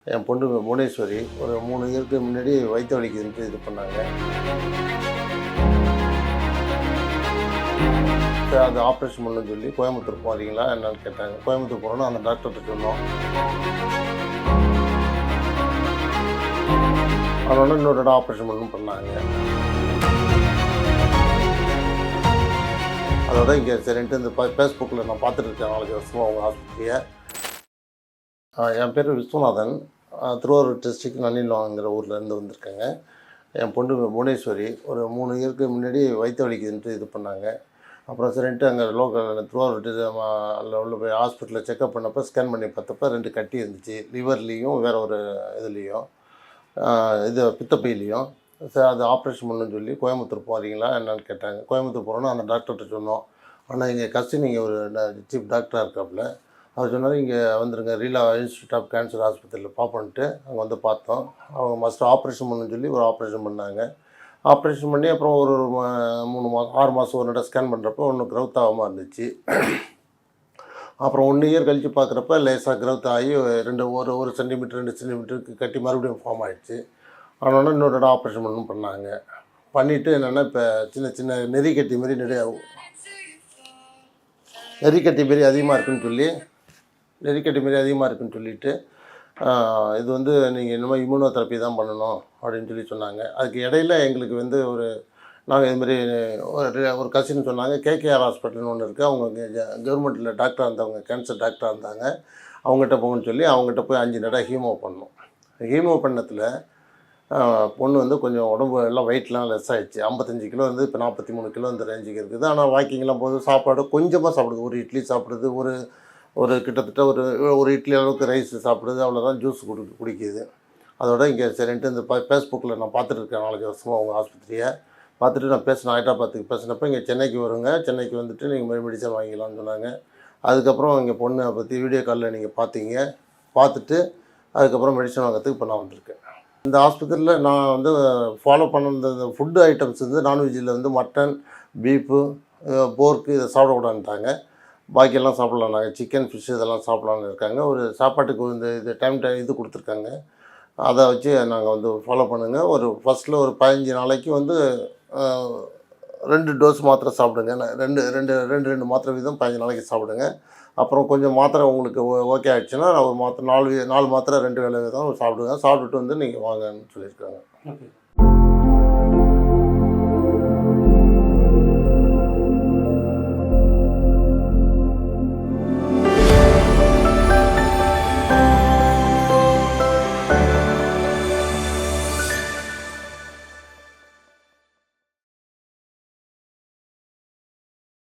என் பொண்ணு புவனேஸ்வரி ஒரு 3 இயருக்கு முன்னாடி வயிற்று வலிக்குதுன்ட்டு இது பண்ணாங்க. அது ஆப்ரேஷன் பண்ணணும்னு சொல்லி கோயம்புத்தூர் போகிறீங்களா என்னன்னு கேட்டாங்க. கோயம்புத்தூர் போகிறோன்னு அந்த டாக்டர்கிட்ட சொன்னோம். அதனால இன்னொரு இடம் ஆப்ரேஷன் பண்ணணும்னு பண்ணாங்க. அதோட இங்கே சரின்ட்டு இந்த ஃபேஸ்புக்கில் நான் பார்த்துட்டு இருக்கேன் 4 வருஷமாக அவங்க ஆஸ்பத்திரியை. என் பேர் விஸ்வநாதன். திருவாரூர் டிஸ்ட்ரிக்ட் நன்னிலங்கிற ஊர்லேருந்து வந்திருக்கேங்க. என் பொண்ணு புவனேஸ்வரி ஒரு 3 இயருக்கு முன்னாடி வயிற்று வலிக்குதுன்ட்டு இது பண்ணாங்க. அப்புறம் சரின்ட்டு அங்கே லோக்கல் திருவாரூர் அதில் உள்ள போய் ஹாஸ்பிட்டலில் செக்அப் பண்ணப்போ ஸ்கேன் பண்ணி பார்த்தப்ப 2 கட்டி இருந்துச்சு. லிவர்லேயும் வேறு ஒரு இதுலேயும் இது பித்தப்பையிலையும். சரி அது ஆப்ரேஷன் பண்ணணும்னு சொல்லி கோயம்புத்தூர் போகிறீங்களா என்னன்னு கேட்டாங்க. கோயம்புத்தூர் போகிறோன்னு அந்த டாக்டர்கிட்ட சொன்னோம். ஆனால் இங்கே கசின் இங்கே ஒரு சீஃப் டாக்டராக இருக்காப்புல. அவர் சொன்னார் இங்கே வந்துருங்க ரீலா இன்ஸ்டியூட் ஆஃப் கேன்சர் ஆஸ்பத்திரியில் பார்ப்போன்ட்டு அங்கே வந்து பார்த்தோம். அவங்க மஸ்ட் ஆப்ரேஷன் பண்ணணும்னு சொல்லி ஒரு ஆப்ரேஷன் பண்ணாங்க. ஆப்ரேஷன் பண்ணி அப்புறம் ஒரு 3 மாதம் 6 மாதம் ஒரு நட ஸ்கேன் பண்ணுறப்போ ஒன்றும் க்ரௌத் ஆகாமல் இருந்துச்சு. அப்புறம் 1 இயர் கழித்து பார்க்குறப்ப லேசாக க்ரௌத் ஆகி 1 சென்டிமீட்டர் 2 சென்டிமீட்டருக்கு கட்டி மறுபடியும் ஃபார்ம் ஆகிடுச்சு. அதனால இன்னொரு இடம் ஆப்ரேஷன் பண்ணணும் பண்ணாங்க. பண்ணிவிட்டு என்னென்னா இப்போ சின்ன சின்ன நெறிக்கட்டி மாரி நெறிக்கட்டி மாரி அதிகமாக இருக்குன்னு சொல்லிவிட்டு இது வந்து நீங்கள் இன்னும் இம்யூனோதெரப்பி தான் பண்ணணும் அப்படின்னு சொல்லி சொன்னாங்க. அதுக்கு இடையில எங்களுக்கு வந்து நாங்கள் இதுமாரி ஒரு கசின் சொன்னாங்க. கேகேஆர் ஹாஸ்பிட்டல்னு ஒன்று இருக்குது. அவங்க கவர்மெண்ட்டில் டாக்டராக இருந்தவங்க, கேன்சர் டாக்டராக இருந்தாங்க. அவங்ககிட்ட போகணுன்னு சொல்லி அவங்ககிட்ட போய் 5 நட ஹீமோ பண்ணோம். ஹீமோ பண்ணத்தில் பொண்ணு வந்து கொஞ்சம் உடம்பு எல்லாம் வெயிட்லாம் லெஸ் ஆகிடுச்சு. 55 கிலோ வந்து இப்போ 43 கிலோ இந்த ரேஞ்சுக்கு இருக்குது. ஆனால் வாக்கிங்லாம் போது சாப்பாடு கொஞ்சமாக சாப்பிடுது. ஒரு இட்லி சாப்பிடுது, ஒரு கிட்டத்தட்ட ஒரு இட்லி அளவுக்கு ரைஸ் சாப்பிடுது, அவ்வளோதான். ஜூஸ் குடிக்குது. அதோட இங்கே சரின்ட்டு இந்த ஃபேஸ்புக்கில் நான் பார்த்துட்டு இருக்கேன் 4 வருஷமாக அவங்க ஆஸ்பத்திரியை. பார்த்துட்டு நான் பேசினேன், ஹைதராபாத்துக்கு பேசினப்போ இங்கே சென்னைக்கு வருங்க, சென்னைக்கு வந்துட்டு நீங்கள் மெடிசன் வாங்கிக்கலாம்னு சொன்னாங்க. அதுக்கப்புறம் இங்கே பொண்ணை பற்றி வீடியோ காலில் நீங்கள் பார்த்துட்டு அதுக்கப்புறம் மெடிசன் வாங்கிறதுக்கு இப்போ நான் வந்திருக்கேன். இந்த ஆஸ்பத்திரியில் நான் வந்து ஃபாலோ பண்ண இந்த ஃபுட்டு ஐட்டம்ஸ் வந்து நான்வெஜ்ஜில் வந்து மட்டன், பீஃபு, போர்க்கு இதை சாப்பிடக்கூடாதுட்டாங்க. பாக்கியெல்லாம் சாப்பிட்லாம். நாங்கள் சிக்கன், ஃபிஷ் இதெல்லாம் சாப்பிட்லான்னு இருக்காங்க. ஒரு சாப்பாட்டுக்கு இது டைம் இது கொடுத்துருக்காங்க. அதை வச்சு நாங்கள் வந்து ஃபாலோ பண்ணுங்கள். ஃபஸ்ட்டில் ஒரு 15 நாளைக்கு வந்து 2 டோஸ் மாத்திரை சாப்பிடுங்க. 2 மாத்திரை வீதம் 15 நாளைக்கு சாப்பிடுங்க. அப்புறம் கொஞ்சம் மாத்திரை உங்களுக்கு ஓகே ஆகிடுச்சுன்னா ஒரு மாத்திரை 4 மாத்திரை 2 வேளை வீதம் சாப்பிடுங்க. சாப்பிட்டுட்டு வந்து நீங்கள் வாங்கன்னு சொல்லியிருக்காங்க. ஓகே.